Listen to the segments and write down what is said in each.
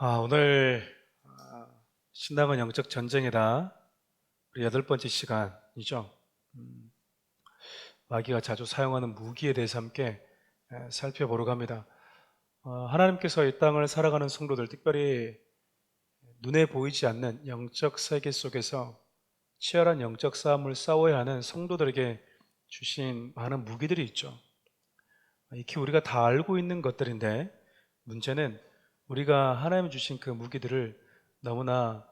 오늘 신앙은 영적 전쟁이다. 우리 8번째 시간이죠. 마귀가 자주 사용하는 무기에 대해서 함께 살펴보려고 합니다. 하나님께서 이 땅을 살아가는 성도들, 특별히 눈에 보이지 않는 영적 세계 속에서 치열한 영적 싸움을 싸워야 하는 성도들에게 주신 많은 무기들이 있죠. 익히 우리가 다 알고 있는 것들인데, 문제는 우리가 하나님이 주신 그 무기들을 너무나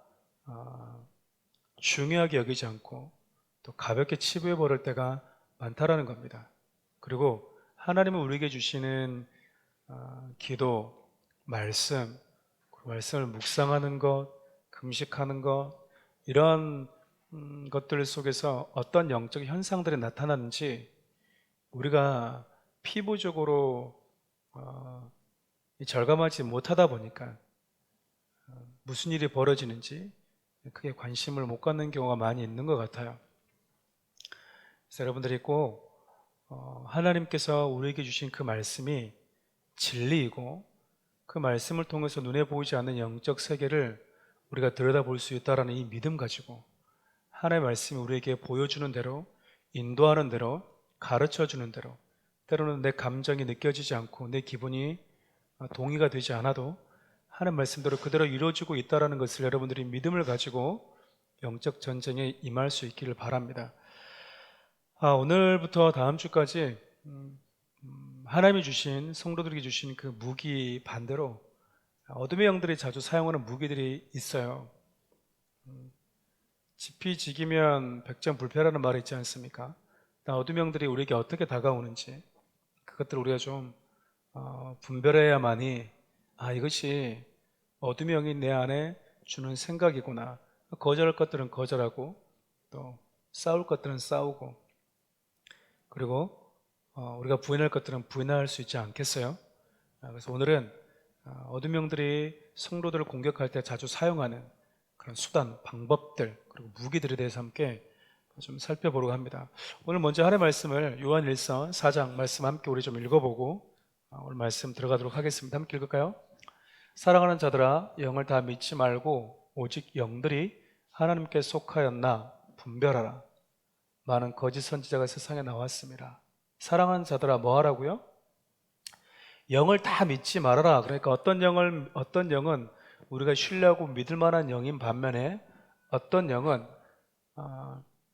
중요하게 여기지 않고 또 가볍게 치부해 버릴 때가 많다라는 겁니다. 그리고 하나님은 우리에게 주시는 기도, 말씀, 그 말씀을 묵상하는 것, 금식하는 것, 이런 것들 속에서 어떤 영적 현상들이 나타나는지 우리가 피부적으로 절감하지 못하다 보니까 무슨 일이 벌어지는지 크게 관심을 못 갖는 경우가 많이 있는 것 같아요. 그래서 여러분들이 꼭 하나님께서 우리에게 주신 그 말씀이 진리이고 그 말씀을 통해서 눈에 보이지 않는 영적 세계를 우리가 들여다볼 수 있다는 이 믿음 가지고 하나님의 말씀이 우리에게 보여주는 대로, 인도하는 대로, 가르쳐주는 대로, 때로는 내 감정이 느껴지지 않고 내 기분이 동의가 되지 않아도 하는 말씀대로 그대로 이루어지고 있다는 것을 여러분들이 믿음을 가지고 영적 전쟁에 임할 수 있기를 바랍니다. 오늘부터 다음 주까지 하나님이 주신, 성도들에게 주신 그 무기 반대로 어둠의 영들이 자주 사용하는 무기들이 있어요. 지피지기면 백전불패라는 말이 있지 않습니까? 어둠의 영들이 우리에게 어떻게 다가오는지 그것들을 우리가 좀 분별해야만이 이것이 어둠의 영이 내 안에 주는 생각이구나. 거절할 것들은 거절하고 또 싸울 것들은 싸우고, 그리고 우리가 부인할 것들은 부인할 수 있지 않겠어요? 그래서 오늘은 어둠의 영들이 성도들을 공격할 때 자주 사용하는 그런 수단, 방법들, 그리고 무기들에 대해서 함께 좀 살펴보려고 합니다. 오늘 먼저 하나님의 말씀을 요한일서 4장 말씀 함께 우리 좀 읽어보고 오늘 말씀 들어가도록 하겠습니다. 함께 읽을까요? 사랑하는 자들아, 영을 다 믿지 말고 오직 영들이 하나님께 속하였나 분별하라. 많은 거짓 선지자가 세상에 나왔습니다. 사랑하는 자들아, 뭐 하라고요? 영을 다 믿지 말아라. 그러니까 어떤 영은 우리가 신뢰하고 믿을 만한 영인 반면에 어떤 영은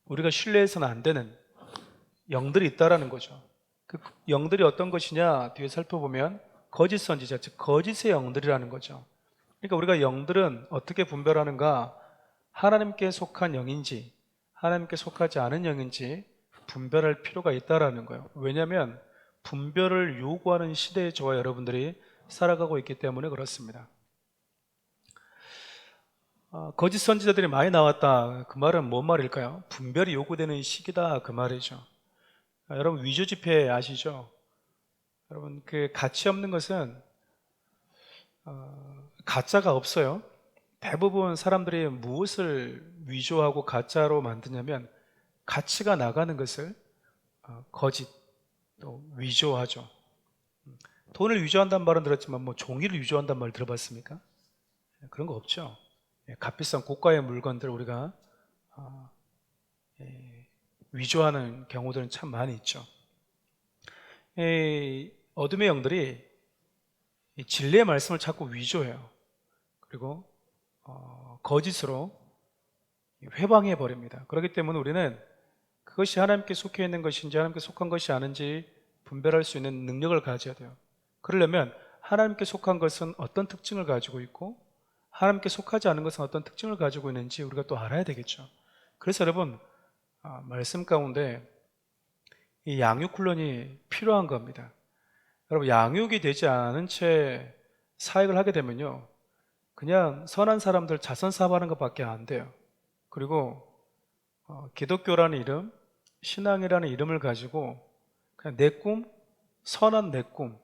우리가 신뢰해서는 안 되는 영들이 있다라는 거죠. 그 영들이 어떤 것이냐 뒤에 살펴보면 거짓 선지자, 즉 거짓의 영들이라는 거죠. 그러니까 우리가 영들은 어떻게 분별하는가? 하나님께 속한 영인지 하나님께 속하지 않은 영인지 분별할 필요가 있다라는 거예요. 왜냐하면 분별을 요구하는 시대에 저와 여러분들이 살아가고 있기 때문에 그렇습니다. 거짓 선지자들이 많이 나왔다. 그 말은 뭔 말일까요? 분별이 요구되는 시기다 그 말이죠. 여러분 위조 지폐 아시죠? 여러분 그 가치 없는 것은 가짜가 없어요. 대부분 사람들이 무엇을 위조하고 가짜로 만드냐면 가치가 나가는 것을 거짓 또 위조하죠. 돈을 위조한다는 말은 들었지만 뭐 종이를 위조한다는 말 들어봤습니까? 그런 거 없죠. 값비싼 고가의 물건들 우리가 위조하는 경우들은 참 많이 있죠. 어둠의 영들이 진리의 말씀을 자꾸 위조해요. 그리고 거짓으로 회방해 버립니다. 그렇기 때문에 우리는 그것이 하나님께 속해 있는 것인지 하나님께 속한 것이 아닌지 분별할 수 있는 능력을 가져야 돼요. 그러려면 하나님께 속한 것은 어떤 특징을 가지고 있고 하나님께 속하지 않은 것은 어떤 특징을 가지고 있는지 우리가 또 알아야 되겠죠. 그래서 여러분 말씀 가운데 이 양육 훈련이 필요한 겁니다. 여러분 양육이 되지 않은 채 사역을 하게 되면요 그냥 선한 사람들 자선 사업하는 것밖에 안 돼요. 그리고 기독교라는 이름, 신앙이라는 이름을 가지고 그냥 내 꿈, 선한 내 꿈,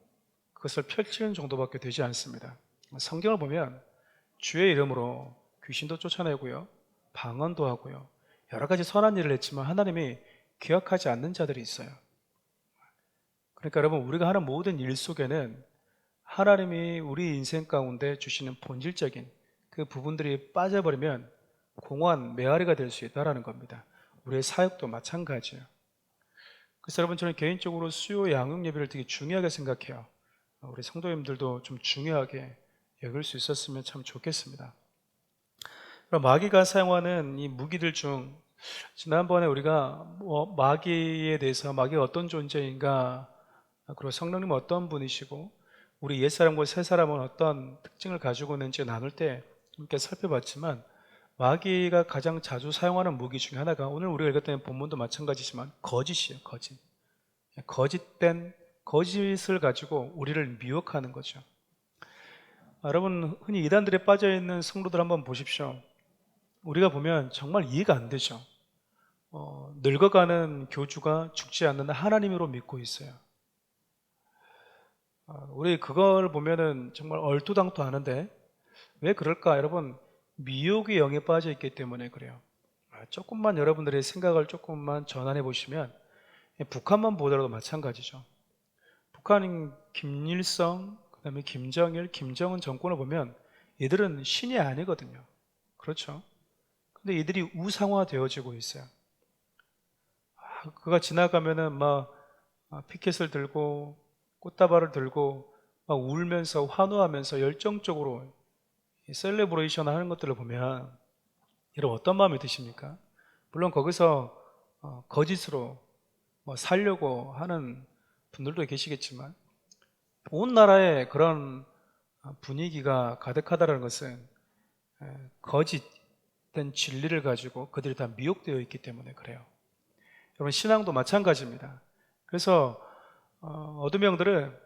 그것을 펼치는 정도밖에 되지 않습니다. 성경을 보면 주의 이름으로 귀신도 쫓아내고요, 방언도 하고요, 여러 가지 선한 일을 했지만 하나님이 기억하지 않는 자들이 있어요. 그러니까 여러분 우리가 하는 모든 일 속에는 하나님이 우리 인생 가운데 주시는 본질적인 그 부분들이 빠져버리면 공허한 메아리가 될 수 있다는 겁니다. 우리의 사역도 마찬가지예요. 그래서 여러분, 저는 개인적으로 수요 양육 예배를 되게 중요하게 생각해요. 우리 성도님들도 좀 중요하게 여길 수 있었으면 참 좋겠습니다. 그럼 마귀가 사용하는 이 무기들 중, 지난번에 우리가 마귀에 대해서, 마귀가 어떤 존재인가, 그리고 성령님은 어떤 분이시고 우리 옛사람과 새사람은 어떤 특징을 가지고 있는지 나눌 때 함께 살펴봤지만, 마귀가 가장 자주 사용하는 무기 중에 하나가 오늘 우리가 읽었던 본문도 마찬가지지만 거짓이에요. 거짓. 거짓된 거짓을 가지고 우리를 미혹하는 거죠. 여러분, 흔히 이단들에 빠져있는 성도들 한번 보십시오. 우리가 보면 정말 이해가 안 되죠. 늙어가는 교주가 죽지 않는 하나님으로 믿고 있어요. 우리 그걸 보면은 정말 얼토당토 하는데 왜 그럴까? 여러분, 미혹의 영에 빠져 있기 때문에 그래요. 조금만 여러분들의 생각을 조금만 전환해 보시면, 북한만 보더라도 마찬가지죠. 북한인 김일성, 그다음에 김정일, 김정은 정권을 보면 얘들은 신이 아니거든요. 그렇죠? 근데 이들이 우상화 되어지고 있어요. 그가 지나가면은 막 피켓을 들고 꽃다발을 들고 막 울면서 환호하면서 열정적으로 셀레브레이션 하는 것들을 보면 여러분 어떤 마음이 드십니까? 물론 거기서 거짓으로 살려고 하는 분들도 계시겠지만, 온 나라에 그런 분위기가 가득하다는 것은 거짓된 진리를 가지고 그들이 다 미혹되어 있기 때문에 그래요. 여러분, 신앙도 마찬가지입니다. 그래서 어둠의 영들은,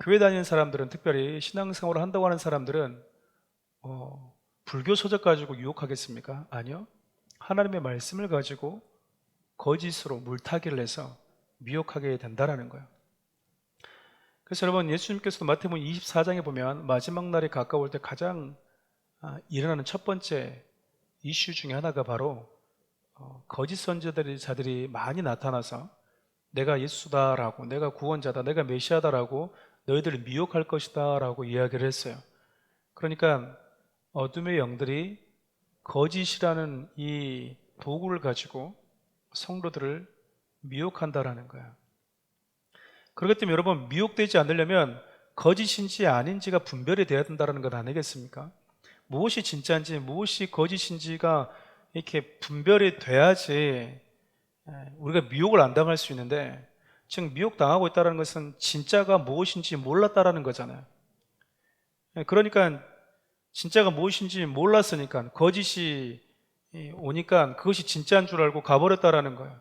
교회 다니는 사람들은, 특별히 신앙생활을 한다고 하는 사람들은 불교 서적 가지고 유혹하겠습니까? 아니요. 하나님의 말씀을 가지고 거짓으로 물타기를 해서 미혹하게 된다는 거예요. 그래서 여러분, 예수님께서도 마태복음 24장에 보면 마지막 날이 가까울 때 가장 일어나는 첫 번째 이슈 중에 하나가 바로 거짓 선지자들이 많이 나타나서 내가 예수다라고, 내가 구원자다, 내가 메시아다라고 너희들을 미혹할 것이다 라고 이야기를 했어요. 그러니까 어둠의 영들이 거짓이라는 이 도구를 가지고 성도들을 미혹한다라는 거야. 그렇기 때문에 여러분, 미혹되지 않으려면 거짓인지 아닌지가 분별이 돼야 된다는 것 아니겠습니까? 무엇이 진짜인지 무엇이 거짓인지가 이렇게 분별이 돼야지 우리가 미혹을 안 당할 수 있는데, 지금 미혹당하고 있다는 것은 진짜가 무엇인지 몰랐다라는 거잖아요. 그러니까 진짜가 무엇인지 몰랐으니까 거짓이 오니까 그것이 진짜인 줄 알고 가버렸다라는 거예요.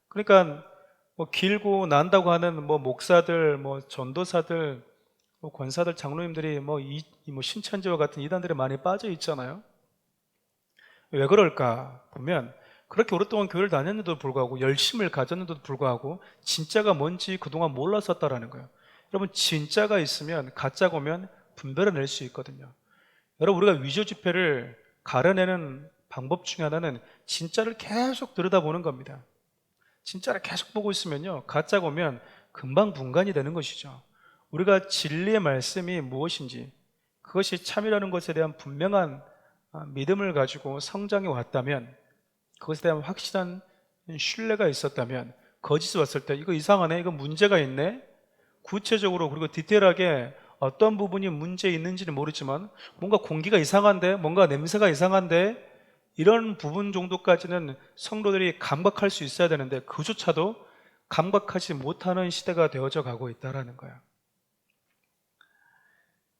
그러니까 길고 난다고 하는 목사들, 전도사들, 권사들, 장로님들이 신천지와 같은 이단들에 많이 빠져 있잖아요. 왜 그럴까 보면, 그렇게 오랫동안 교회를 다녔는데도 불구하고, 열심을 가졌는데도 불구하고 진짜가 뭔지 그동안 몰랐었다라는 거예요. 여러분, 진짜가 있으면 가짜가 오면 분별해낼 수 있거든요. 여러분, 우리가 위조 지폐를 가려내는 방법 중에 하나는 진짜를 계속 들여다보는 겁니다. 진짜를 계속 보고 있으면요, 가짜가 오면 금방 분간이 되는 것이죠. 우리가 진리의 말씀이 무엇인지, 그것이 참이라는 것에 대한 분명한 믿음을 가지고 성장해 왔다면, 그것에 대한 확실한 신뢰가 있었다면, 거짓이 왔을 때 이거 이상하네, 이거 문제가 있네, 구체적으로 그리고 디테일하게 어떤 부분이 문제 있는지는 모르지만 뭔가 공기가 이상한데, 뭔가 냄새가 이상한데, 이런 부분 정도까지는 성도들이 감각할 수 있어야 되는데 그조차도 감각하지 못하는 시대가 되어져 가고 있다는 거야.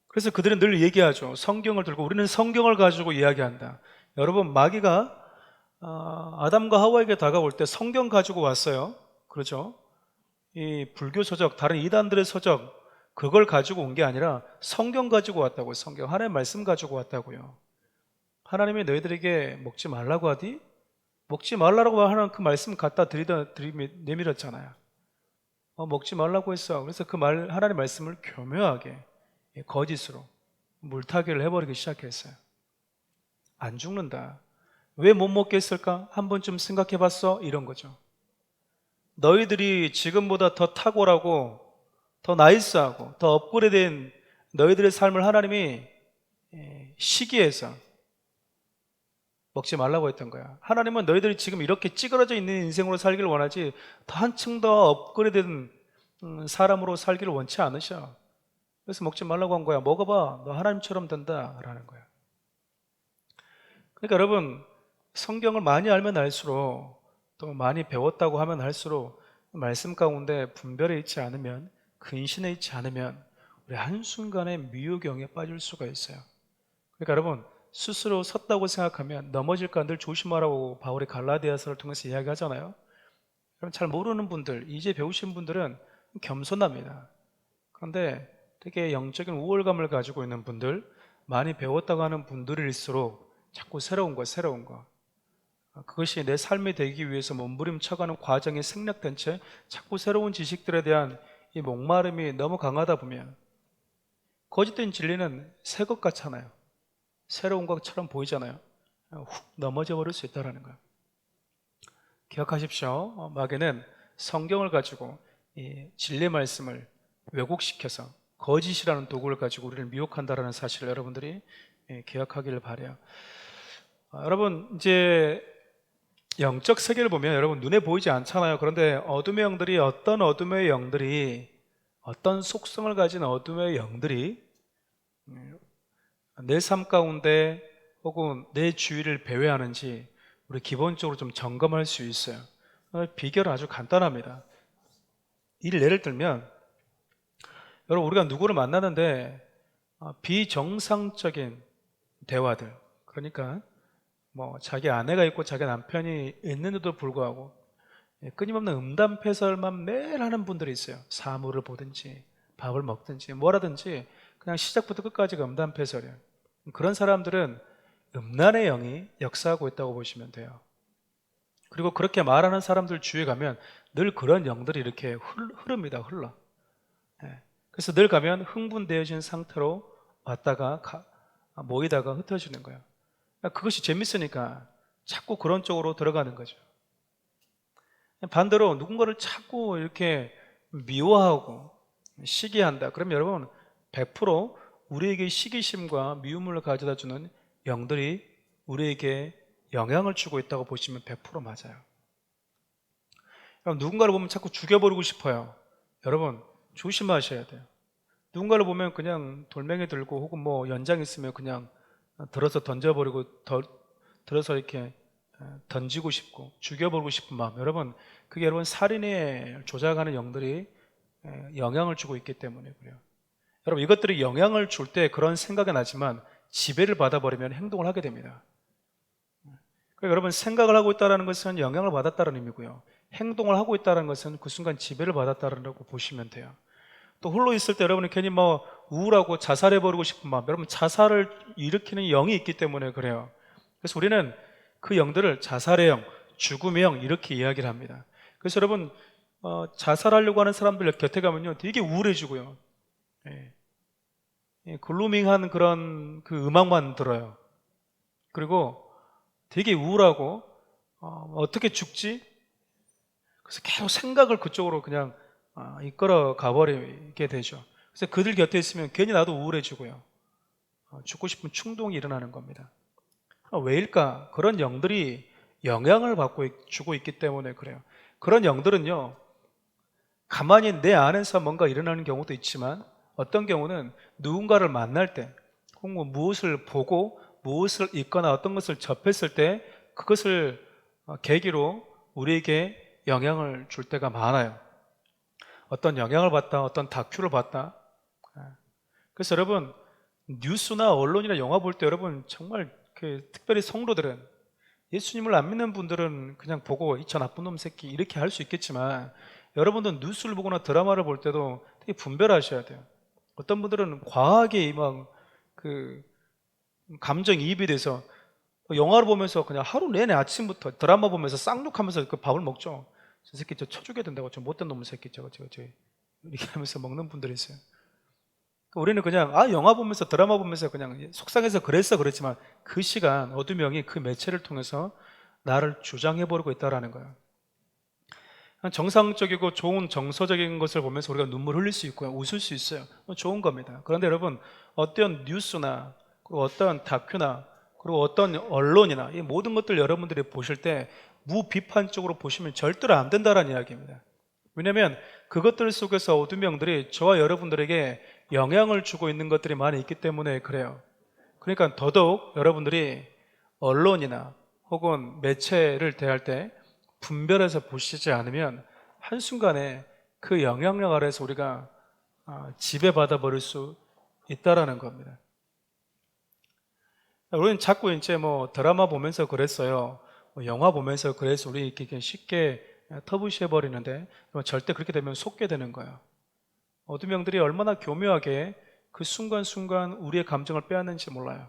그래서 그들은 늘 얘기하죠. 성경을 들고, 우리는 성경을 가지고 이야기한다. 여러분, 마귀가 아담과 하와에게 다가올 때 성경 가지고 왔어요. 그렇죠? 이 불교 서적, 다른 이단들의 서적, 그걸 가지고 온 게 아니라 성경 가지고 왔다고요. 성경, 하나님의 말씀 가지고 왔다고요. 하나님이 너희들에게 먹지 말라고 하디? 먹지 말라고 하는 그 말씀 갖다 내밀었잖아요. 먹지 말라고 했어. 그래서 그 하나님의 말씀을 교묘하게 거짓으로 물타기를 해버리기 시작했어요. 안 죽는다. 왜 못 먹겠을까? 한 번쯤 생각해 봤어? 이런 거죠. 너희들이 지금보다 더 탁월하고 더 나이스하고 더 업그레이드된 너희들의 삶을 하나님이 시기해서 먹지 말라고 했던 거야. 하나님은 너희들이 지금 이렇게 찌그러져 있는 인생으로 살기를 원하지 더 한층 더 업그레이드된 사람으로 살기를 원치 않으셔. 그래서 먹지 말라고 한 거야. 먹어봐. 너 하나님처럼 된다 라는 거야. 그러니까 여러분, 성경을 많이 알면 알수록, 또 많이 배웠다고 하면 할수록 말씀 가운데 분별에 있지 않으면, 근신에 있지 않으면 우리 한순간에 미혹경에 빠질 수가 있어요. 그러니까 여러분, 스스로 섰다고 생각하면 넘어질까 늘 조심하라고 바울이 갈라디아서를 통해서 이야기하잖아요. 그럼 잘 모르는 분들, 이제 배우신 분들은 겸손합니다. 그런데 되게 영적인 우월감을 가지고 있는 분들, 많이 배웠다고 하는 분들일수록 자꾸 새로운 거. 그것이 내 삶이 되기 위해서 몸부림쳐가는 과정이 생략된 채 자꾸 새로운 지식들에 대한 이 목마름이 너무 강하다 보면 거짓된 진리는 새 것 같잖아요. 새로운 것처럼 보이잖아요. 훅 넘어져 버릴 수 있다는 거예요. 기억하십시오. 마귀는 성경을 가지고 이 진리의 말씀을 왜곡시켜서 거짓이라는 도구를 가지고 우리를 미혹한다는 사실을 여러분들이 기억하기를 바라요. 여러분, 이제 영적 세계를 보면 여러분 눈에 보이지 않잖아요. 그런데 어둠의 영들이, 어떤 속성을 가진 어둠의 영들이 내 삶 가운데 혹은 내 주위를 배회하는지 우리 기본적으로 좀 점검할 수 있어요. 비결은 아주 간단합니다. 예를 들면 여러분, 우리가 누구를 만나는데 비정상적인 대화들, 그러니까 뭐 자기 아내가 있고 자기 남편이 있는데도 불구하고 끊임없는 음담패설만 매일 하는 분들이 있어요. 사물을 보든지 밥을 먹든지 뭐라든지 그냥 시작부터 끝까지가 음담패설이에요. 그런 사람들은 음란의 영이 역사하고 있다고 보시면 돼요. 그리고 그렇게 말하는 사람들 주위에 가면 늘 그런 영들이 이렇게 흐릅니다. 흘러. 그래서 늘 가면 흥분되어진 상태로 왔다가 모이다가 흩어지는 거예요. 그것이 재밌으니까 자꾸 그런 쪽으로 들어가는 거죠. 반대로 누군가를 자꾸 이렇게 미워하고 시기한다. 그러면 여러분 100% 우리에게 시기심과 미움을 가져다 주는 영들이 우리에게 영향을 주고 있다고 보시면 100% 맞아요. 누군가를 보면 자꾸 죽여버리고 싶어요. 여러분 조심하셔야 돼요. 누군가를 보면 그냥 돌멩이 들고 혹은 뭐 연장 있으면 그냥 들어서 던져버리고 들어서 이렇게 던지고 싶고 죽여버리고 싶은 마음, 여러분 그게 여러분 살인에 조작하는 영들이 영향을 주고 있기 때문에 그래요. 여러분 이것들이 영향을 줄 때 그런 생각이 나지만 지배를 받아버리면 행동을 하게 됩니다. 그러니까 여러분 생각을 하고 있다는 것은 영향을 받았다는 의미고요, 행동을 하고 있다는 것은 그 순간 지배를 받았다고 보시면 돼요. 또 홀로 있을 때 여러분이 괜히 뭐 우울하고 자살해버리고 싶은 마음, 여러분 자살을 일으키는 영이 있기 때문에 그래요. 그래서 우리는 그 영들을 자살의 영, 죽음의 영 이렇게 이야기를 합니다. 그래서 여러분 자살하려고 하는 사람들 곁에 가면요 되게 우울해지고요, 글루밍한 그런 그 음악만 들어요. 그리고 되게 우울하고 어떻게 죽지? 그래서 계속 생각을 그쪽으로 그냥 이끌어 가버리게 되죠. 그래서 그들 곁에 있으면 괜히 나도 우울해지고요, 죽고 싶은 충동이 일어나는 겁니다. 왜일까? 그런 영들이 영향을 주고 있기 때문에 그래요. 그런 영들은요 가만히 내 안에서 뭔가 일어나는 경우도 있지만 어떤 경우는 누군가를 만날 때 혹은 무엇을 보고 무엇을 읽거나 어떤 것을 접했을 때 그것을 계기로 우리에게 영향을 줄 때가 많아요. 어떤 영향을 받다, 어떤 다큐를 봤다. 그래서 여러분 뉴스나 언론이나 영화 볼 때 여러분 정말 특별히 성도들은, 예수님을 안 믿는 분들은 그냥 보고 이 저 나쁜 놈 새끼 이렇게 할 수 있겠지만 여러분들 뉴스를 보거나 드라마를 볼 때도 되게 분별하셔야 돼요. 어떤 분들은 과하게 막 감정이입이 돼서 영화를 보면서 그냥 하루 내내 아침부터 드라마 보면서 쌍욕하면서 그 밥을 먹죠. 저 새끼 저 쳐죽여야 된다고, 저 못된 놈 새끼 저거 이렇게 하면서 먹는 분들이 있어요. 우리는 그냥 영화 보면서 드라마 보면서 그냥 속상해서 그랬지만 그 시간 어둠의 영이 그 매체를 통해서 나를 주장해버리고 있다는 거예요. 정상적이고 좋은 정서적인 것을 보면서 우리가 눈물 흘릴 수 있고요, 웃을 수 있어요. 좋은 겁니다. 그런데 여러분, 어떤 뉴스나 그리고 어떤 다큐나 그리고 어떤 언론이나 이 모든 것들 여러분들이 보실 때 무비판적으로 보시면 절대로 안 된다는 이야기입니다. 왜냐하면 그것들 속에서 어둠의 영들이 저와 여러분들에게 영향을 주고 있는 것들이 많이 있기 때문에 그래요. 그러니까 더더욱 여러분들이 언론이나 혹은 매체를 대할 때 분별해서 보시지 않으면 한순간에 그 영향력 아래서 우리가 지배받아 버릴 수 있다라는 겁니다. 우리는 자꾸 이제 뭐 드라마 보면서 그랬어요, 뭐 영화 보면서 그래서 우리 이렇게 쉽게 터부시해 버리는데 절대 그렇게 되면 속게 되는 거예요. 어둠 영들이 얼마나 교묘하게 그 순간순간 우리의 감정을 빼앗는지 몰라요.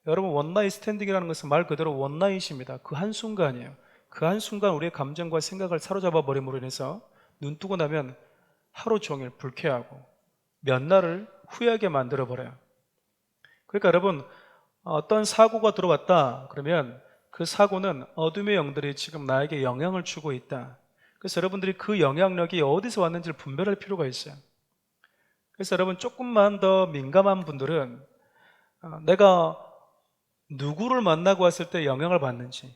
여러분, 원나잇 스탠딩이라는 것은 말 그대로 원나잇입니다. 그 한순간이에요. 그 한순간 우리의 감정과 생각을 사로잡아 버림으로 인해서 눈 뜨고 나면 하루 종일 불쾌하고 몇 날을 후회하게 만들어 버려요. 그러니까 여러분, 어떤 사고가 들어왔다 그러면 그 사고는 어둠의 영들이 지금 나에게 영향을 주고 있다. 그래서 여러분들이 그 영향력이 어디서 왔는지를 분별할 필요가 있어요. 그래서 여러분, 조금만 더 민감한 분들은 내가 누구를 만나고 왔을 때 영향을 받는지,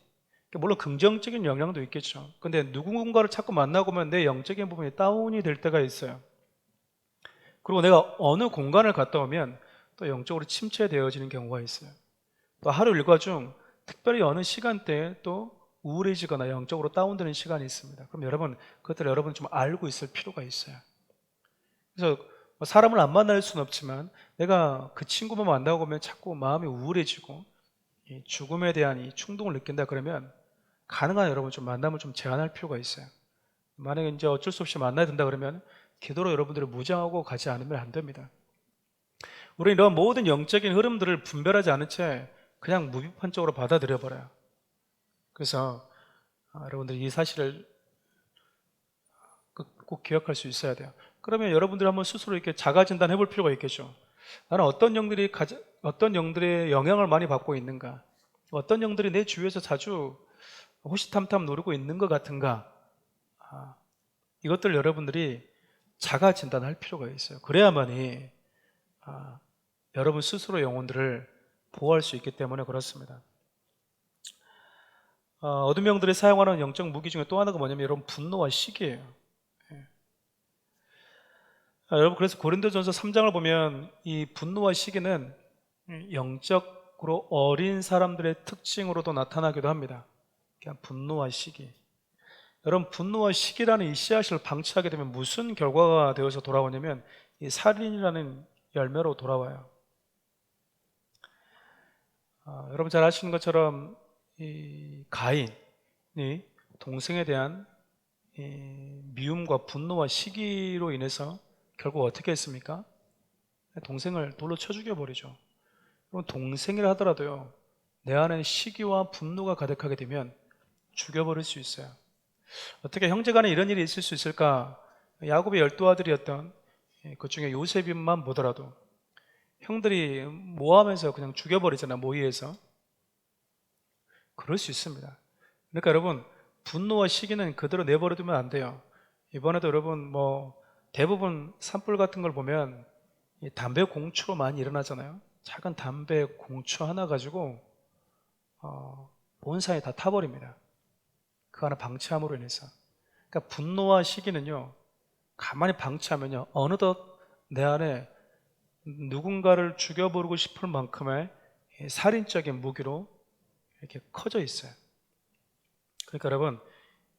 물론 긍정적인 영향도 있겠죠. 근데 누군가를 자꾸 만나고 오면 내 영적인 부분이 다운이 될 때가 있어요. 그리고 내가 어느 공간을 갔다 오면 또 영적으로 침체되어지는 경우가 있어요. 또 하루 일과 중 특별히 어느 시간대에 또 우울해지거나 영적으로 다운되는 시간이 있습니다. 그럼 여러분, 그것들을 여러분 좀 알고 있을 필요가 있어요. 그래서 사람을 안 만날 수는 없지만 내가 그 친구만 만나고 오면 자꾸 마음이 우울해지고 이 죽음에 대한 이 충동을 느낀다 그러면 가능한 여러분 좀 만남을 좀 제한할 필요가 있어요. 만약에 이제 어쩔 수 없이 만나야 된다 그러면 기도로 여러분들을 무장하고 가지 않으면 안 됩니다. 우리는 이런 모든 영적인 흐름들을 분별하지 않은 채 그냥 무비판적으로 받아들여 버려요. 그래서 여러분들이 이 사실을 꼭 기억할 수 있어야 돼요. 그러면 여러분들이 한번 스스로 이렇게 자가 진단해 볼 필요가 있겠죠. 나는 어떤 영들의 영향을 많이 받고 있는가? 어떤 영들이 내 주위에서 자주 호시탐탐 노리고 있는 것 같은가? 이것들 여러분들이 자가 진단할 필요가 있어요. 그래야만이 여러분 스스로 영혼들을 보호할 수 있기 때문에 그렇습니다. 어둠 영들이 사용하는 영적 무기 중에 또 하나가 뭐냐면 여러분, 분노와 시기예요. 여러분, 그래서 고린도전서 3장을 보면 이 분노와 시기는 영적으로 어린 사람들의 특징으로도 나타나기도 합니다. 그냥 분노와 시기. 여러분, 분노와 시기라는 이 씨앗을 방치하게 되면 무슨 결과가 되어서 돌아오냐면 이 살인이라는 열매로 돌아와요. 여러분 잘 아시는 것처럼 이 가인이 동생에 대한 이 미움과 분노와 시기로 인해서 결국 어떻게 했습니까? 동생을 돌로 쳐 죽여버리죠. 그럼 동생이라 하더라도요, 내 안에 시기와 분노가 가득하게 되면 죽여버릴 수 있어요. 어떻게 형제간에 이런 일이 있을 수 있을까? 야곱의 12아들이었던 그 중에 요셉만 보더라도 형들이 모함해서 그냥 죽여버리잖아요, 모의해서. 그럴 수 있습니다. 그러니까 여러분, 분노와 시기는 그대로 내버려두면 안 돼요. 이번에도 여러분 대부분 산불 같은 걸 보면 이 담배 공초로 많이 일어나잖아요. 작은 담배 공초 하나 가지고 온 산이 다 타버립니다. 그 하나 방치함으로 인해서. 그러니까 분노와 시기는요, 가만히 방치하면요, 어느덧 내 안에 누군가를 죽여버리고 싶을 만큼의 살인적인 무기로 이렇게 커져 있어요. 그러니까 여러분,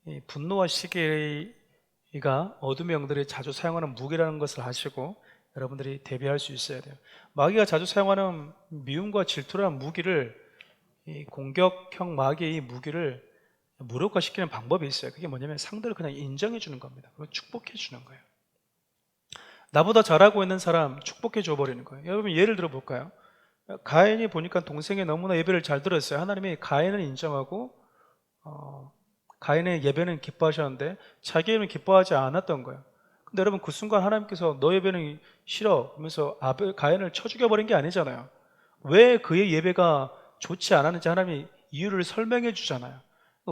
이 분노와 시기가 어둠의 영들이 자주 사용하는 무기라는 것을 아시고 여러분들이 대비할 수 있어야 돼요. 마귀가 자주 사용하는 미움과 질투라는 무기를, 이 공격형 마귀의 이 무기를 무력화시키는 방법이 있어요. 그게 뭐냐면 상대를 그냥 인정해 주는 겁니다. 그리고 축복해 주는 거예요. 나보다 잘하고 있는 사람 축복해 줘버리는 거예요. 여러분, 예를 들어 볼까요? 가인이 보니까 동생이 너무나 예배를 잘 들었어요. 하나님이 가인을 인정하고 가인의 예배는 기뻐하셨는데 자기 예배는 기뻐하지 않았던 거예요. 근데 여러분, 그 순간 하나님께서 너 예배는 싫어 하면서 가인을 쳐 죽여버린 게 아니잖아요. 왜 그의 예배가 좋지 않았는지 하나님이 이유를 설명해 주잖아요.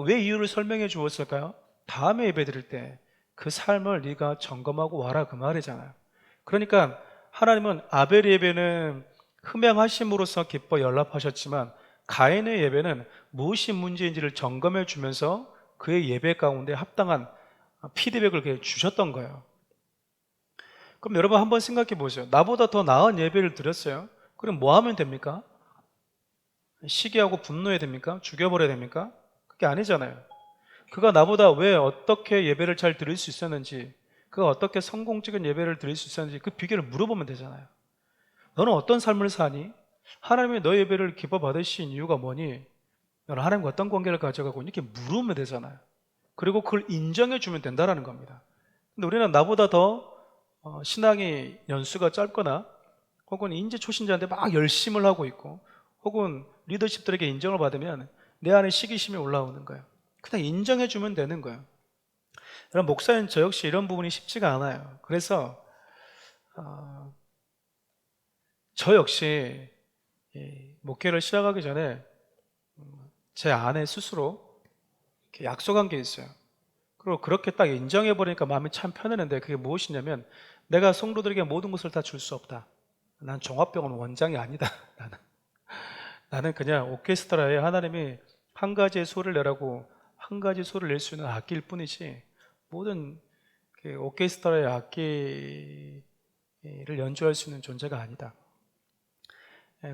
왜 이유를 설명해 주었을까요? 다음에 예배 드릴 때 그 삶을 네가 점검하고 와라, 그 말이잖아요. 그러니까 하나님은 아벨의 예배는 흠양하심으로써 기뻐 연락하셨지만 가인의 예배는 무엇이 문제인지를 점검해 주면서 그의 예배 가운데 합당한 피드백을 그에게 주셨던 거예요. 그럼 여러분 한번 생각해 보세요. 나보다 더 나은 예배를 드렸어요. 그럼 뭐 하면 됩니까? 시기하고 분노해야 됩니까? 죽여버려야 됩니까? 그게 아니잖아요. 그가 나보다 왜 어떻게 예배를 잘 드릴 수 있었는지, 그가 어떻게 성공적인 예배를 드릴 수 있었는지 그 비결을 물어보면 되잖아요. 너는 어떤 삶을 사니? 하나님이 너 예배를 기뻐 받으신 이유가 뭐니? 너는 하나님과 어떤 관계를 가져가고 이렇게 물으면 되잖아요. 그리고 그걸 인정해 주면 된다는 겁니다. 근데 우리는 나보다 더 신앙이 연수가 짧거나 혹은 인재 초신자인데 막 열심을 하고 있고 혹은 리더십들에게 인정을 받으면 내 안에 시기심이 올라오는 거예요. 그냥 인정해 주면 되는 거예요. 여러분, 목사님 저 역시 이런 부분이 쉽지가 않아요. 그래서 저 역시 목회를 시작하기 전에 제 아내 스스로 이렇게 약속한 게 있어요. 그리고 그렇게 딱 인정해 버리니까 마음이 참 편했는데 그게 무엇이냐면 내가 성도들에게 모든 것을 다 줄 수 없다. 난 종합병원 원장이 아니다. 나는 그냥 오케스트라에 하나님이 한 가지의 소리를 내라고 한 가지 소리를 낼 수 있는 악기일 뿐이지 모든 그 오케스트라의 악기를 연주할 수 있는 존재가 아니다.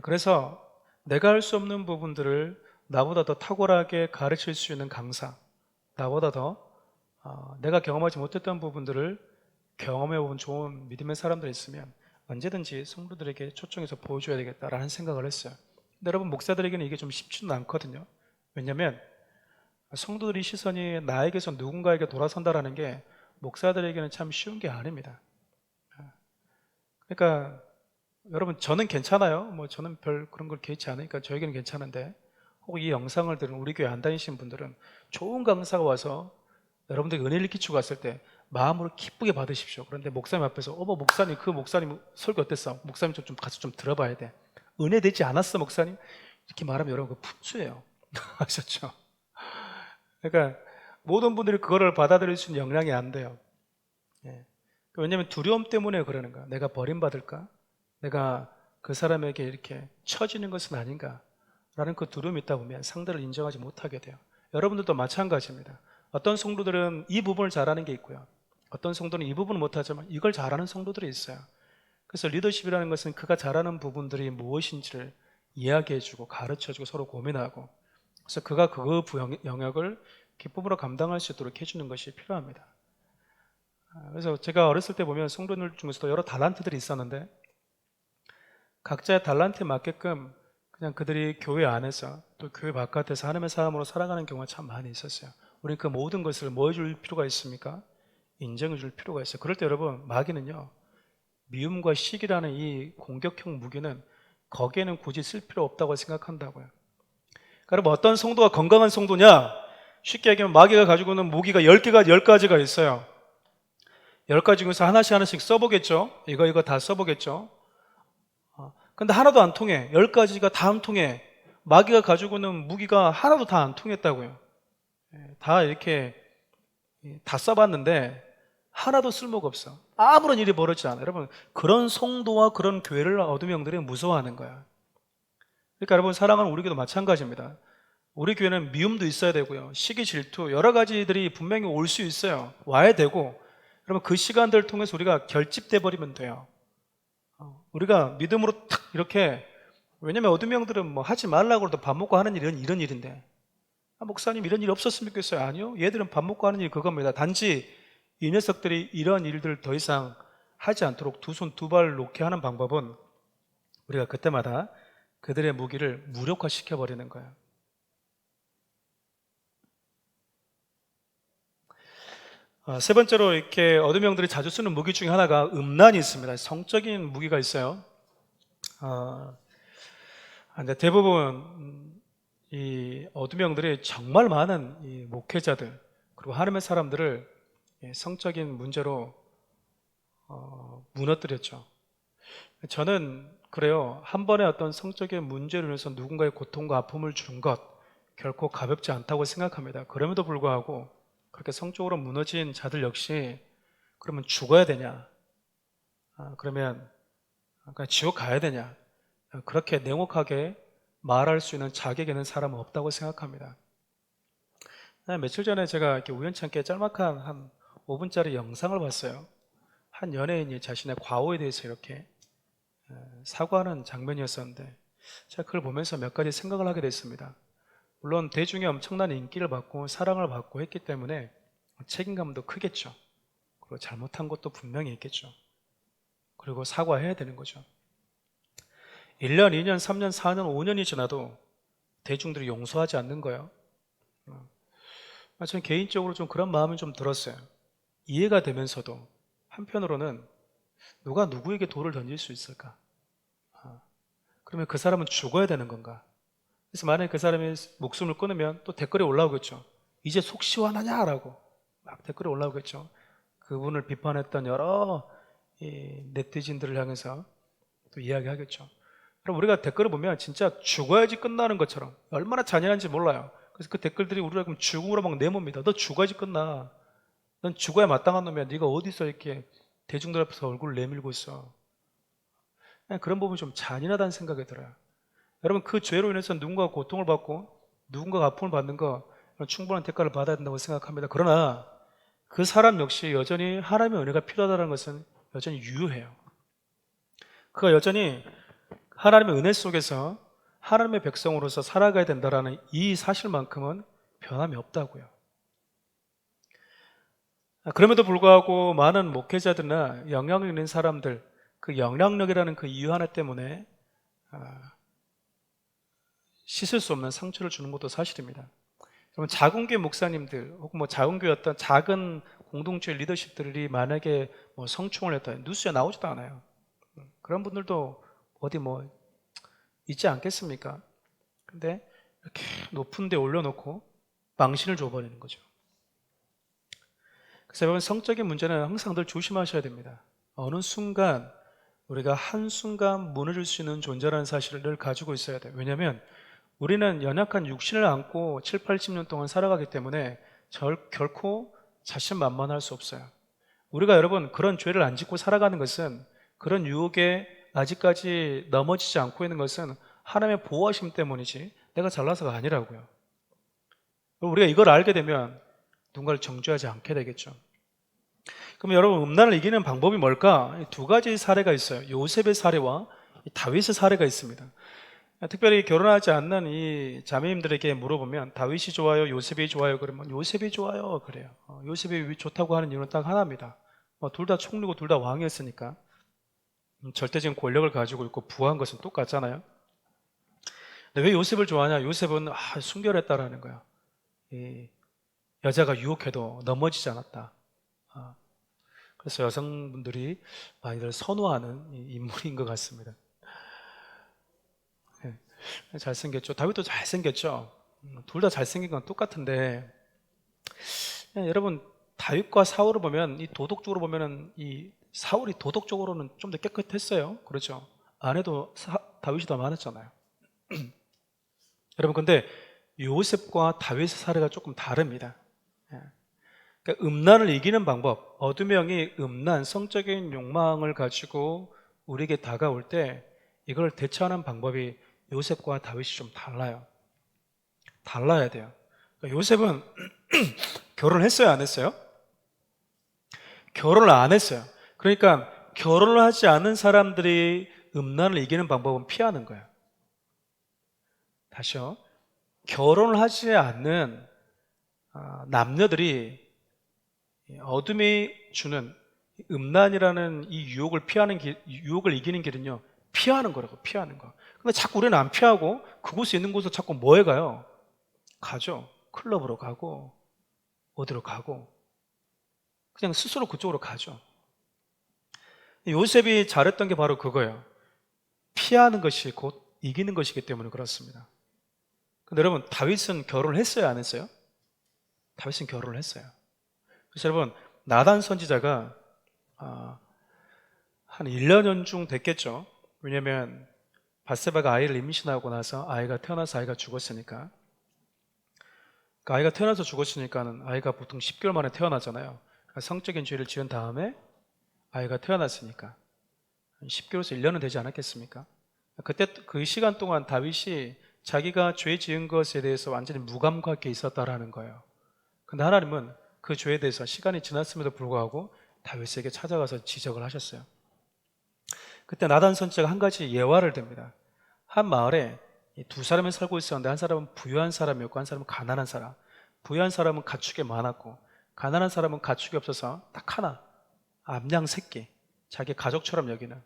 그래서 내가 할 수 없는 부분들을 나보다 더 탁월하게 가르칠 수 있는 강사, 나보다 더 내가 경험하지 못했던 부분들을 경험해본 좋은 믿음의 사람들이 있으면 언제든지 성도들에게 초청해서 보여줘야 되겠다라는 생각을 했어요. 근데 여러분, 목사들에게는 이게 좀 쉽지는 않거든요. 왜냐하면 성도들의 시선이 나에게서 누군가에게 돌아선다라는 게 목사들에게는 참 쉬운 게 아닙니다. 그러니까 여러분, 저는 괜찮아요. 뭐 저는 별 그런 걸 개의치 않으니까 저에게는 괜찮은데 혹 이 영상을 들은 우리 교회 안 다니신 분들은 좋은 강사가 와서 여러분들이 은혜를 끼치고 갔을 때 마음으로 기쁘게 받으십시오. 그런데 목사님 앞에서 어머 목사님 그 목사님 설교 어땠어? 목사님 좀 가서 좀 들어봐야 돼. 은혜 되지 않았어 목사님? 이렇게 말하면 여러분 그 푼수예요. 아셨죠? 그러니까 모든 분들이 그거를 받아들일 수 있는 역량이 안 돼요. 예. 왜냐하면 두려움 때문에 그러는 거야. 내가 버림받을까? 내가 그 사람에게 이렇게 처지는 것은 아닌가? 라는 그 두려움이 있다 보면 상대를 인정하지 못하게 돼요. 여러분들도 마찬가지입니다. 어떤 성도들은 이 부분을 잘하는 게 있고요. 어떤 성도는 이 부분을 못하지만 이걸 잘하는 성도들이 있어요. 그래서 리더십이라는 것은 그가 잘하는 부분들이 무엇인지를 이야기해주고 가르쳐주고 서로 고민하고 그래서 그가 그 영역을 기쁨으로 감당할 수 있도록 해주는 것이 필요합니다. 그래서 제가 어렸을 때 보면 성도들 중에서도 여러 달란트들이 있었는데 각자의 달란트에 맞게끔 그냥 그들이 교회 안에서 또 교회 바깥에서 하나님의 사람으로 살아가는 경우가 참 많이 있었어요. 우리는 그 모든 것을 뭐 해줄 필요가 있습니까? 인정해 줄 필요가 있어요. 그럴 때 여러분, 마귀는요 미움과 시기라는 이 공격형 무기는 거기에는 굳이 쓸 필요 없다고 생각한다고요. 그럼 어떤 성도가 건강한 성도냐? 쉽게 얘기하면 마귀가 가지고 있는 무기가 10가지가 있어요. 10가지 중에서 하나씩 써보겠죠. 이거 다 써보겠죠. 근데 하나도 안 통해. 10가지가 다 안 통해. 마귀가 가지고 있는 무기가 하나도 다 안 통했다고요. 다 이렇게 다 써봤는데 하나도 쓸모가 없어. 아무런 일이 벌어지지 않아. 여러분, 그런 성도와 그런 교회를 어둠의 영들이 무서워하는 거야. 그러니까 여러분, 사랑하는 우리 교회도 마찬가지입니다. 우리 교회는 미움도 있어야 되고요. 시기, 질투, 여러 가지들이 분명히 올 수 있어요. 와야 되고, 여러분 그 시간들을 통해서 우리가 결집돼 버리면 돼요. 우리가 믿음으로 탁 이렇게, 왜냐면 어둠의 영들은 뭐 하지 말라고 해도 밥 먹고 하는 일은 이런 일인데, 목사님 이런 일 없었으면 좋겠어요. 아니요, 얘들은 밥 먹고 하는 일이 그겁니다. 단지 이 녀석들이 이런 일들을 더 이상 하지 않도록 두 손 두 발 놓게 하는 방법은 우리가 그때마다 그들의 무기를 무력화시켜 버리는 거예요. 세 번째로 이렇게 어둠의 영들이 자주 쓰는 무기 중에 하나가 음란이 있습니다. 성적인 무기가 있어요. 근데 대부분 이 어둠의 영들이 정말 많은 이 목회자들 그리고 하나님의 사람들을 성적인 문제로 무너뜨렸죠. 저는 그래요. 한 번의 어떤 성적인 문제로 인해서 누군가의 고통과 아픔을 주는 것 결코 가볍지 않다고 생각합니다. 그럼에도 불구하고 그렇게 성적으로 무너진 자들 역시 그러면 죽어야 되냐? 그러면 그냥 지옥 가야 되냐? 그렇게 냉혹하게 말할 수 있는 자격이 있는 사람은 없다고 생각합니다. 며칠 전에 제가 이렇게 우연찮게 짤막한 한 5분짜리 영상을 봤어요. 한 연예인이 자신의 과오에 대해서 이렇게 사과하는 장면이었었는데 제가 그걸 보면서 몇 가지 생각을 하게 됐습니다. 물론 대중의 엄청난 인기를 받고 사랑을 받고 했기 때문에 책임감도 크겠죠. 그리고 잘못한 것도 분명히 있겠죠. 그리고 사과해야 되는 거죠. 1년, 2년, 3년, 4년, 5년이 지나도 대중들이 용서하지 않는 거예요. 저는 개인적으로 좀 그런 마음이 좀 들었어요. 이해가 되면서도 한편으로는 누가 누구에게 돌을 던질 수 있을까? 그러면 그 사람은 죽어야 되는 건가? 그래서 만약에 그 사람이 목숨을 끊으면 또 댓글이 올라오겠죠. 이제 속 시원하냐라고 막 댓글이 올라오겠죠. 그분을 비판했던 여러 네티즌들을 향해서 또 이야기하겠죠. 그럼 우리가 댓글을 보면 진짜 죽어야지 끝나는 것처럼 얼마나 잔인한지 몰라요. 그래서 그 댓글들이 우리가 그럼 죽음으로 막 내멉니다. 너 죽어야지 끝나. 넌 죽어야 마땅한 놈이야. 네가 어디서 이렇게 대중들 앞에서 얼굴을 내밀고 있어. 그런 부분이 좀 잔인하다는 생각이 들어요. 여러분, 그 죄로 인해서 누군가가 고통을 받고 누군가가 아픔을 받는 거 충분한 대가를 받아야 된다고 생각합니다. 그러나 그 사람 역시 여전히 하나님의 은혜가 필요하다는 것은 여전히 유효해요. 그가 여전히 하나님의 은혜 속에서 하나님의 백성으로서 살아가야 된다는 이 사실만큼은 변함이 없다고요. 그럼에도 불구하고 많은 목회자들이나 영향력 있는 사람들, 그 영향력이라는 그 이유 하나 때문에 씻을 수 없는 상처를 주는 것도 사실입니다. 그러면 작은 교회 목사님들 혹은 뭐 작은 교회 어떤 작은 공동체 리더십들이 만약에 뭐 성추행을 했다, 뉴스에 나오지도 않아요. 그런 분들도 어디 뭐 있지 않겠습니까? 근데 이렇게 높은 데 올려놓고 망신을 줘버리는 거죠. 그래서 여러분, 성적인 문제는 항상 늘 조심하셔야 됩니다. 어느 순간 우리가 한순간 무너질 수 있는 존재라는 사실을 늘 가지고 있어야 돼요. 왜냐하면 우리는 연약한 육신을 안고 7, 80년 동안 살아가기 때문에 결코 자신만만할 수 없어요. 우리가 여러분 그런 죄를 안 짓고 살아가는 것은, 그런 유혹에 아직까지 넘어지지 않고 있는 것은 하나님의 보호하심 때문이지 내가 잘나서가 아니라고요. 우리가 이걸 알게 되면 누군가를 정죄하지 않게 되겠죠. 그럼 여러분, 음란을 이기는 방법이 뭘까? 두 가지 사례가 있어요. 요셉의 사례와 다윗의 사례가 있습니다. 특별히 결혼하지 않는 이 자매님들에게 물어보면 다윗이 좋아요, 요셉이 좋아요? 그러면 요셉이 좋아요 그래요. 요셉이 좋다고 하는 이유는 딱 하나입니다. 둘 다 총리고 둘 다 왕이었으니까 절대적인 권력을 가지고 있고 부한 것은 똑같잖아요. 근데 왜 요셉을 좋아하냐? 요셉은 순결했다라는 거야. 이 여자가 유혹해도 넘어지지 않았다. 그래서 여성분들이 많이들 선호하는 인물인 것 같습니다. 잘생겼죠. 다윗도 잘생겼죠. 둘 다 잘생긴 건 똑같은데, 여러분, 다윗과 사울을 보면 이 도덕적으로 보면은 이 사울이 도덕적으로는 좀 더 깨끗했어요. 그렇죠. 아내도 다윗이 더 많았잖아요. 여러분, 근데 요셉과 다윗의 사례가 조금 다릅니다. 그러니까 음란을 이기는 방법, 어둠의 영이 음란, 성적인 욕망을 가지고 우리에게 다가올 때 이걸 대처하는 방법이 요셉과 다윗이 좀 달라요. 달라야 돼요. 그러니까 요셉은 결혼을 했어요, 안 했어요? 결혼을 안 했어요. 그러니까 결혼을 하지 않은 사람들이 음란을 이기는 방법은 피하는 거예요. 다시요. 결혼을 하지 않는 남녀들이 어둠이 주는 음란이라는 이 유혹을 피하는 유혹을 이기는 길은요, 피하는 거라고, 피하는 거. 근데 자꾸 우리는 안 피하고 그곳에 있는 곳을 자꾸 뭐해 가요? 가죠. 클럽으로 가고 어디로 가고 그냥 스스로 그쪽으로 가죠. 요셉이 잘했던 게 바로 그거예요. 피하는 것이 곧 이기는 것이기 때문에 그렇습니다. 근데 여러분, 다윗은 결혼을 했어요, 안 했어요? 다윗은 결혼을 했어요. 그래서 여러분, 나단 선지자가 한 1년 연중 됐겠죠. 왜냐하면 바세바가 아이를 임신하고 나서 아이가 태어나서 아이가 죽었으니까. 그 아이가 태어나서 죽었으니까는 아이가 보통 10개월 만에 태어나잖아요. 그러니까 성적인 죄를 지은 다음에 아이가 태어났으니까 10개월에서 1년은 되지 않았겠습니까? 그때 그 시간 동안 다윗이 자기가 죄 지은 것에 대해서 완전히 무감각해 있었다라는 거예요. 근데 하나님은 그 죄에 대해서 시간이 지났음에도 불구하고 다윗에게 찾아가서 지적을 하셨어요. 그때 나단 선지자가 한 가지 예화를 듭니다. 한 마을에 두 사람이 살고 있었는데 한 사람은 부유한 사람이었고 한 사람은 가난한 사람. 부유한 사람은 가축이 많았고 가난한 사람은 가축이 없어서 딱 하나, 암양 새끼, 자기 가족처럼 여기는,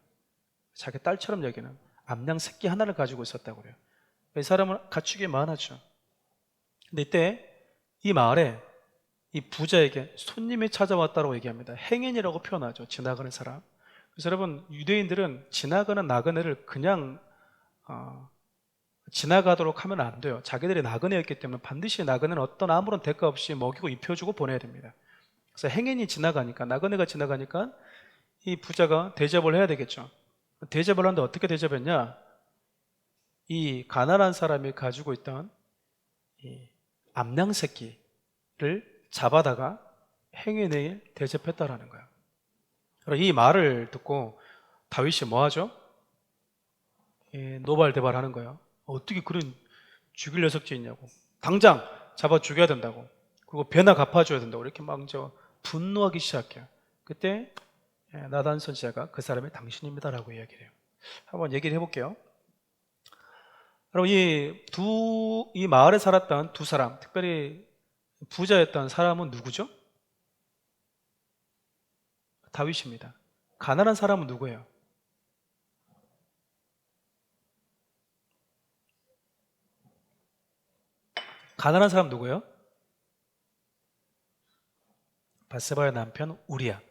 자기 딸처럼 여기는 암양 새끼 하나를 가지고 있었다고 그래요. 이 사람은 가축이 많았죠. 근데 이때 이 마을에 이 부자에게 손님이 찾아왔다고 얘기합니다. 행인이라고 표현하죠. 지나가는 사람. 그래서 여러분, 유대인들은 지나가는 나그네를 그냥 지나가도록 하면 안 돼요. 자기들이 나그네였기 때문에 반드시 나그네는 어떤 아무런 대가 없이 먹이고 입혀주고 보내야 됩니다. 그래서 행인이 지나가니까, 나그네가 지나가니까 이 부자가 대접을 해야 되겠죠. 대접을 하는데 어떻게 대접했냐? 이 가난한 사람이 가지고 있던 이 암양 새끼를 잡아다가 행인에게 대접했다라는 거예요. 이 말을 듣고 다윗이 뭐 하죠? 노발대발하는 거예요. 어떻게 그런 죽일 녀석지 있냐고. 당장 잡아 죽여야 된다고. 그리고 배나 갚아줘야 된다고. 이렇게 막 분노하기 시작해요. 그때 나단 선지자가 그 사람이 당신입니다라고 이야기를 해요. 한번 얘기를 해볼게요. 여러분, 이 마을에 살았던 두 사람, 특별히 부자였던 사람은 누구죠? 다윗입니다. 가난한 사람은 누구예요? 가난한 사람 누구예요? 밧세바의 남편 우리야.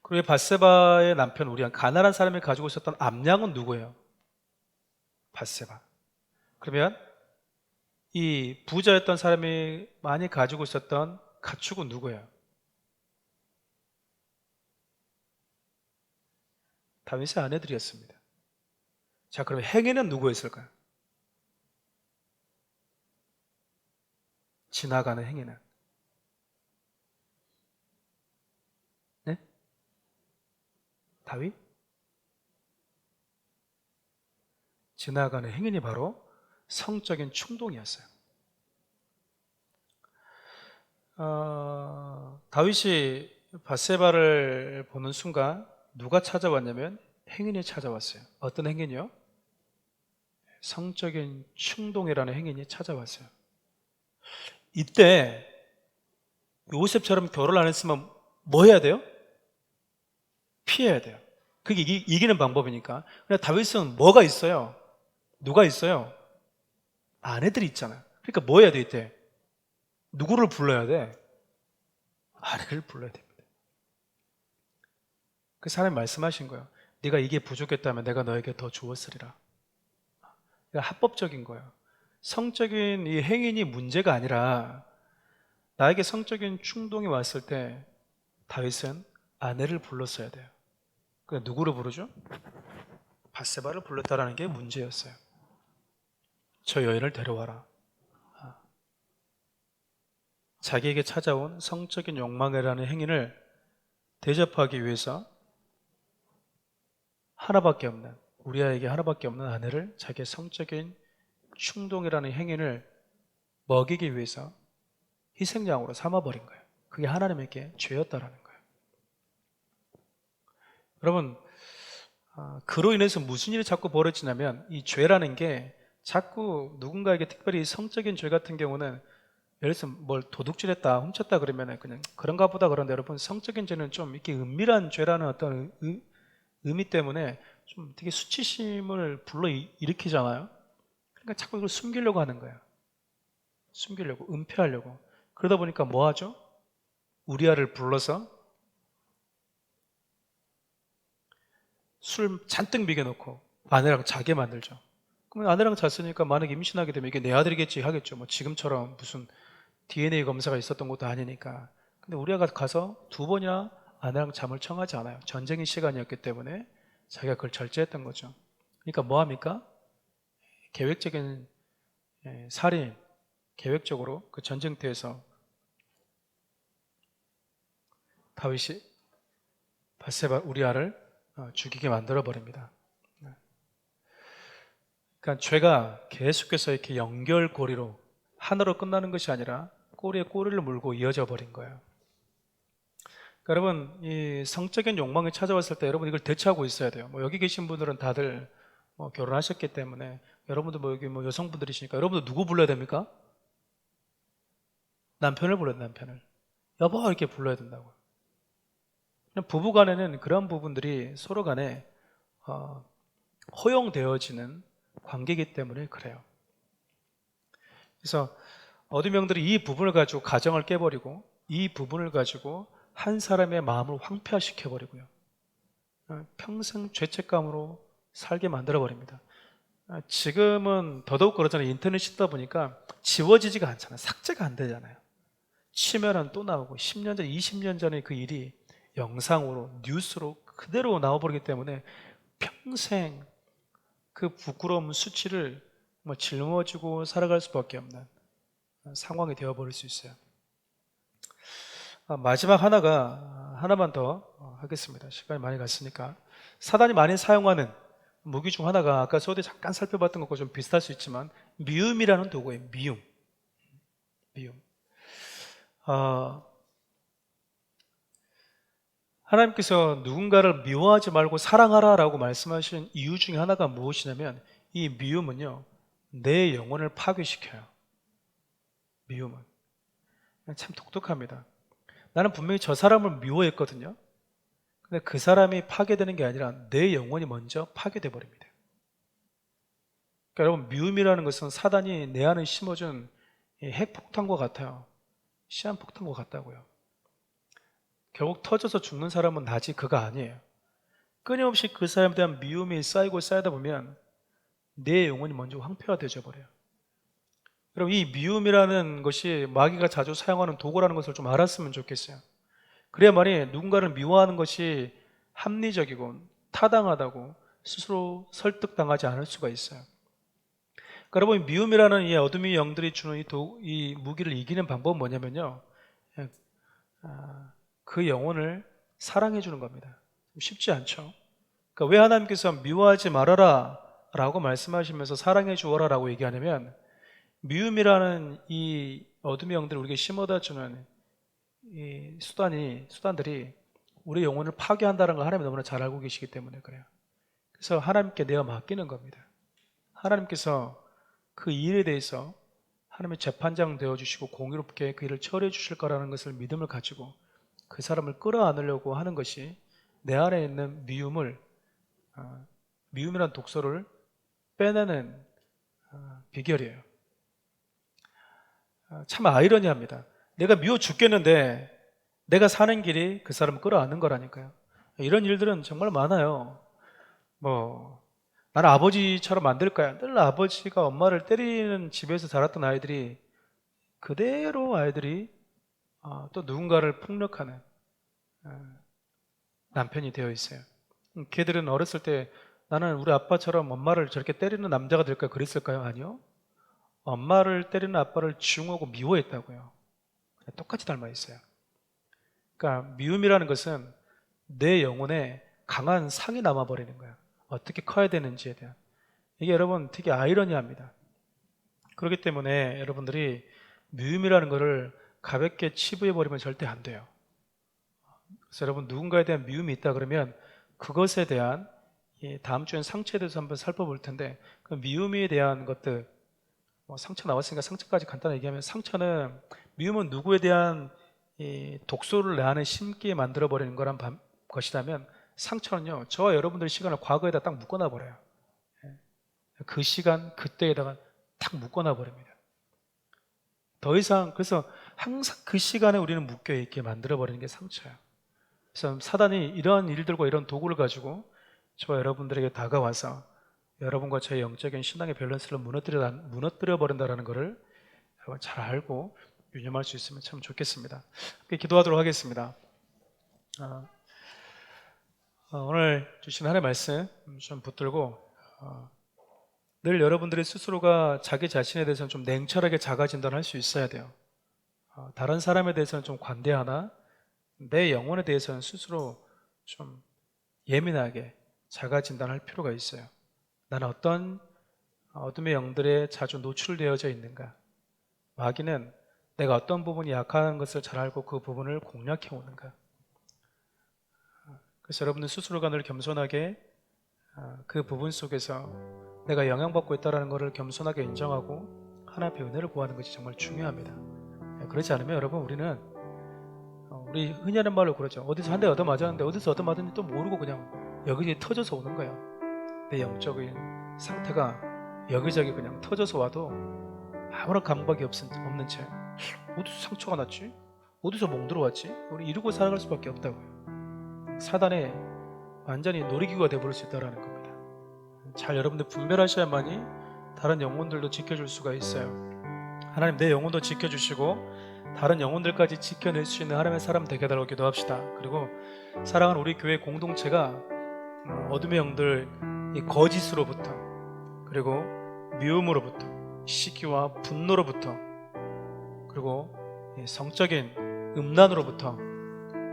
그리고 밧세바의 남편 우리야, 가난한 사람이 가지고 있었던 암양은 누구예요? 밧세바. 그러면 이 부자였던 사람이 많이 가지고 있었던 가축은 누구예요? 다윗의 아내들이었습니다. 자, 그럼 행위는 누구였을까요? 지나가는 행위는, 네? 다윗? 지나가는 행위는 바로 성적인 충동이었어요. 다윗이 밧세바를 보는 순간 누가 찾아왔냐면 행인이 찾아왔어요. 어떤 행인이요? 성적인 충동이라는 행인이 찾아왔어요. 이때 요셉처럼 결혼을 안 했으면 뭐 해야 돼요? 피해야 돼요. 그게 이기는 방법이니까. 근데 다윗은 뭐가 있어요? 누가 있어요? 아내들이 있잖아요. 그러니까 뭐 해야 돼 이때? 누구를 불러야 돼? 아내를 불러야 됩니다. 그 사람이 말씀하신 거예요. 네가 이게 부족했다면 내가 너에게 더 주었으리라. 그러니까 합법적인 거예요. 성적인 이 행인이 문제가 아니라 나에게 성적인 충동이 왔을 때 다윗은 아내를 불렀어야 돼요. 그러니까 누구를 부르죠? 밧세바를 불렀다라는 게 문제였어요. 저 여인을 데려와라. 자기에게 찾아온 성적인 욕망이라는 행위를 대접하기 위해서 하나밖에 없는, 우리아에게 하나밖에 없는 아내를 자기의 성적인 충동이라는 행위를 먹이기 위해서 희생양으로 삼아버린 거예요. 그게 하나님에게 죄였다라는 거예요. 여러분, 그로 인해서 무슨 일이 자꾸 벌어지냐면 이 죄라는 게 자꾸 누군가에게, 특별히 성적인 죄 같은 경우는 예를 들어서 뭘 도둑질했다, 훔쳤다 그러면 그냥 그런가 보다 그런데, 여러분, 성적인 죄는 좀 이렇게 은밀한 죄라는 어떤 의미 때문에 좀 되게 수치심을 불러일으키잖아요. 그러니까 자꾸 이걸 숨기려고 하는 거예요. 숨기려고, 은폐하려고. 그러다 보니까 뭐 하죠? 우리아를 불러서 술 잔뜩 먹여놓고 아내랑 자게 만들죠. 그러면 아내랑 잤으니까 만약에 임신하게 되면 이게 내 아들이겠지 하겠죠. 뭐 지금처럼 무슨 DNA 검사가 있었던 것도 아니니까. 근데 우리아가 가서 두 번이나 아내랑 잠을 청하지 않아요. 전쟁의 시간이었기 때문에 자기가 그걸 절제했던 거죠. 그러니까 뭐 합니까? 계획적인 살인, 계획적으로 그 전쟁터에서 다윗이 바세바 우리아를 죽이게 만들어 버립니다. 그러니까 죄가 계속해서 이렇게 연결고리로 하나로 끝나는 것이 아니라 꼬리에 꼬리를 물고 이어져 버린 거예요. 그러니까 여러분, 이 성적인 욕망이 찾아왔을 때 여러분 이걸 대처하고 있어야 돼요. 뭐 여기 계신 분들은 다들 결혼하셨기 때문에 여러분들 여기 여성분들이시니까 여러분들 누구 불러야 됩니까? 남편을 불러야 돼, 남편을. 여보 이렇게 불러야 된다고. 부부 간에는 그런 부분들이 서로 간에 허용되어지는 관계이기 때문에 그래요. 그래서 어둠의 영들이 이 부분을 가지고 가정을 깨버리고 이 부분을 가지고 한 사람의 마음을 황폐화시켜버리고요. 평생 죄책감으로 살게 만들어버립니다. 지금은 더더욱 그렇잖아요. 인터넷 쓰다 보니까 지워지지가 않잖아요. 삭제가 안 되잖아요. 치면은 또 나오고 10년 전, 20년 전의 그 일이 영상으로, 뉴스로 그대로 나와버리기 때문에 평생 그 부끄러움 수치를 짊어지고 살아갈 수밖에 없는 상황이 되어버릴 수 있어요. 마지막 하나만 더 하겠습니다. 시간이 많이 갔으니까. 사단이 많이 사용하는 무기 중 하나가 아까 서두에 잠깐 살펴봤던 것과 좀 비슷할 수 있지만 미움이라는 도구예요. 미움. 하나님께서 누군가를 미워하지 말고 사랑하라라고 말씀하신 이유 중에 하나가 무엇이냐면 이 미움은요, 내 영혼을 파괴시켜요. 미움은 참 독특합니다. 나는 분명히 저 사람을 미워했거든요. 근데 그 사람이 파괴되는 게 아니라 내 영혼이 먼저 파괴돼 버립니다. 그러니까 여러분, 미움이라는 것은 사단이 내 안에 심어준 핵폭탄과 같아요. 시한폭탄과 같다고요. 결국 터져서 죽는 사람은 나지 그가 아니에요. 끊임없이 그 사람에 대한 미움이 쌓이고 쌓이다 보면 내 영혼이 먼저 황폐화되어 버려요. 여러분, 이 미움이라는 것이 마귀가 자주 사용하는 도구라는 것을 좀 알았으면 좋겠어요. 그래야만이 누군가를 미워하는 것이 합리적이고 타당하다고 스스로 설득당하지 않을 수가 있어요. 그러니까 여러분, 미움이라는 이 어둠의 영들이 주는 이 무기를 이기는 방법은 뭐냐면요, 그 영혼을 사랑해 주는 겁니다. 쉽지 않죠. 그러니까 왜 하나님께서 미워하지 말아라 라고 말씀하시면서 사랑해 주어라 라고 얘기하냐면, 미움이라는 이 어둠의 영들을 우리에게 심어다 주는 이 수단들이 우리 영혼을 파괴한다는 걸 하나님이 너무나 잘 알고 계시기 때문에 그래요. 그래서 하나님께 내어 맡기는 겁니다. 하나님께서 그 일에 대해서 하나님의 재판장 되어주시고 공의롭게 그 일을 처리해 주실 거라는 것을 믿음을 가지고 그 사람을 끌어안으려고 하는 것이 내 안에 있는 미움이란 독소를 빼내는 비결이에요. 참 아이러니합니다. 내가 미워 죽겠는데 내가 사는 길이 그 사람을 끌어안는 거라니까요. 이런 일들은 정말 많아요. 나는 아버지처럼 만들 거야. 늘 아버지가 엄마를 때리는 집에서 자랐던 아이들이 그대로 또 누군가를 폭력하는 남편이 되어 있어요. 걔들은 어렸을 때 나는 우리 아빠처럼 엄마를 저렇게 때리는 남자가 될까 그랬을까요? 아니요. 엄마를 때리는 아빠를 증오하고 미워했다고요. 똑같이 닮아 있어요. 그러니까 미움이라는 것은 내 영혼에 강한 상이 남아버리는 거야. 어떻게 커야 되는지에 대한. 이게 여러분 되게 아이러니합니다. 그렇기 때문에 여러분들이 미움이라는 것을 가볍게 치부해버리면 절대 안 돼요. 그래서 여러분, 누군가에 대한 미움이 있다 그러면 그것에 대한, 다음 주엔 상처에 대해서 한번 살펴볼 텐데, 그 미움에 대한 것들, 상처 나왔으니까 상처까지 간단하게 얘기하면, 미움은 누구에 대한 독소를 내 안에 심게 만들어버리는 것이라면, 상처는요, 저와 여러분들의 시간을 과거에다 딱 묶어놔 버려요. 그 시간 그때에다가 딱 묶어놔 버립니다. 더 이상, 그래서 항상 그 시간에 우리는 묶여있게 만들어 버리는 게 상처예요. 그래서 사단이 이러한 일들과 이런 도구를 가지고 저와 여러분들에게 다가와서 여러분과 저의 영적인 신앙의 밸런스를 무너뜨려 버린다는 것을 여러분 잘 알고 유념할 수 있으면 참 좋겠습니다. 기도하도록 하겠습니다. 오늘 주신 하나님의 말씀 좀 붙들고 늘 여러분들이 스스로가 자기 자신에 대해서는 좀 냉철하게 자가 진단할 수 있어야 돼요. 다른 사람에 대해서는 좀 관대하나 내 영혼에 대해서는 스스로 좀 예민하게 자가 진단할 필요가 있어요. 나는 어떤 어둠의 영들에 자주 노출되어져 있는가? 마귀는 내가 어떤 부분이 약한 것을 잘 알고 그 부분을 공략해 오는가? 그래서 여러분들 스스로가 늘 겸손하게 그 부분 속에서 내가 영향받고 있다는 것을 겸손하게 인정하고 하나님의 은혜를 구하는 것이 정말 중요합니다. 그렇지 않으면 여러분 우리는 우리 흔히 하는 말로 그러죠. 어디서 한 대 얻어맞았는데 어디서 얻어맞았는지 또 모르고 그냥 여기저기 터져서 오는 거야. 내 영적인 상태가 여기저기 그냥 터져서 와도 아무런 감각이 없는 채 어디서 상처가 났지? 어디서 멍들어왔지? 우리 이러고 살아갈 수밖에 없다고요. 사단의 완전히 놀이기구가 되어버릴 수 있다는 겁니다. 잘 여러분들 분별하셔야만이 다른 영혼들도 지켜줄 수가 있어요. 하나님 내 영혼도 지켜주시고 다른 영혼들까지 지켜낼 수 있는 하나님의 사람 되게 해달라고 기도합시다. 그리고 사랑하는 우리 교회 공동체가 어둠의 영들 이 거짓으로부터 그리고 미움으로부터 시기와 분노로부터 그리고 성적인 음란으로부터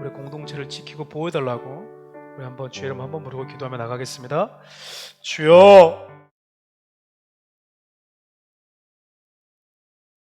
우리 공동체를 지키고 보호해달라고 우리 한번 주의 이름 한번 부르고 기도하며 나가겠습니다. 주여